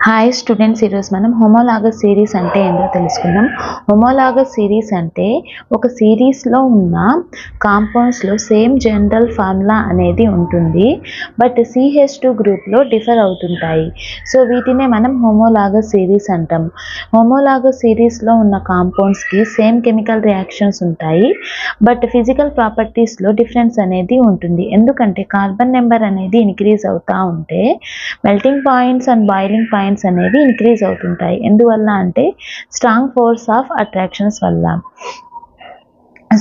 Hi students, ఈరోజు మనం homologous series అంటే ఏంటో తెలుసుకుందాం. హోమోలాగస్ సిరీస్ అంటే ఒక సిరీస్లో ఉన్న కాంపౌండ్స్లో సేమ్ జనరల్ ఫార్ములా అనేది ఉంటుంది, బట్ CH2 గ్రూప్లో డిఫర్ అవుతుంటాయి. సో వీటినే మనం హోమోలాగస్ సిరీస్ అంటాం. హోమోలాగస్ సిరీస్లో ఉన్న కాంపౌండ్స్కి సేమ్ కెమికల్ రియాక్షన్స్ ఉంటాయి, బట్ ఫిజికల్ ప్రాపర్టీస్లో డిఫరెన్స్ అనేది ఉంటుంది. ఎందుకంటే కార్బన్ నెంబర్ అనేది ఇంక్రీజ్ అవుతూ ఉంటే melting points and boiling points అనేవి ఇంక్రీజ్ అవుతుంటాయి. ఎందువల్ల అంటే స్ట్రాంగ్ ఫోర్స్ ఆఫ్ అట్రాక్షన్స్ వల్ల.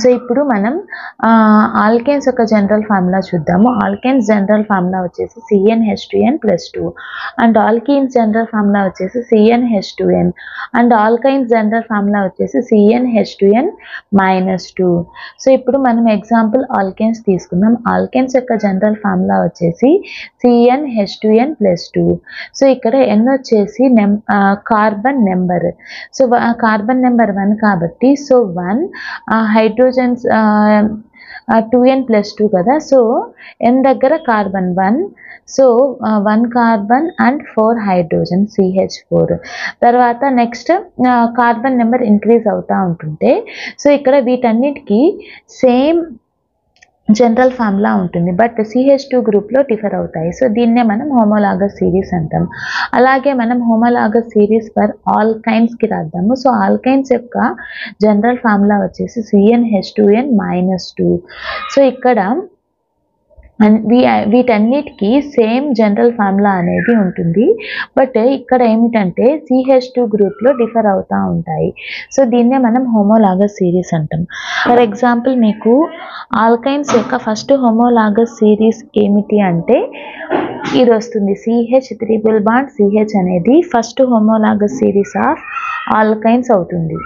సో ఇప్పుడు మనం ఆల్కేన్స్ యొక్క జనరల్ ఫార్ములా చూద్దాము. ఆల్కేన్స్ జనరల్ ఫార్ములా వచ్చేసి CnH2n+2 and alkenes general formula వచ్చేసి CnH2n and alkynes general formula వచ్చేసి CnH2n-2. సో ఇప్పుడు మనం ఎగ్జాంపుల్ ఆల్కేన్స్ తీసుకుందాం. ఆల్కేన్స్ యొక్క జనరల్ ఫార్ములా వచ్చేసి CnH2n+2. సో ఇక్కడ N వచ్చేసి carbon number. So carbon number 1 కాబట్టి సో 1 హైడ్రోజన్స్ 2n+2 కదా. సో N దగ్గర carbon 1, so 1 carbon and 4 hydrogen CH4. తర్వాత నెక్స్ట్ కార్బన్ నెంబర్ ఇంక్రీజ్ అవుతూ ఉంటుంటే సో ఇక్కడ వీటన్నిటికీ సేమ్ జనరల్ ఫార్ములా ఉంటుంది, బట్ CH2 గ్రూప్లో డిఫర్ అవుతాయి. సో దీన్నే మనం హోమోలాగస్ సిరీస్ అంటాం. అలాగే మనం హోమోలాగస్ సిరీస్ ఫర్ ఆల్కైన్స్కి రాద్దాము. సో ఆల్కైన్స్ యొక్క జనరల్ ఫార్ములా వచ్చేసి CnH2n-2. సో ఇక్కడ వీటన్నిటికీ సేమ్ జనరల్ ఫార్ములా అనేది ఉంటుంది, బట్ ఇక్కడ ఏమిటంటే CH2 గ్రూప్లో డిఫర్ అవుతూ ఉంటాయి. సో దీన్నే మనం హోమోలాగస్ సిరీస్ అంటాం. ఫర్ ఎగ్జాంపుల్ మీకు ఆల్కైన్స్ యొక్క ఫస్ట్ హోమోలాగస్ సిరీస్ ఏమిటి అంటే ఇది వస్తుంది. CH ట్రిపుల్ బాండ్ CH అనేది first homologous series of alkynes అవుతుంది.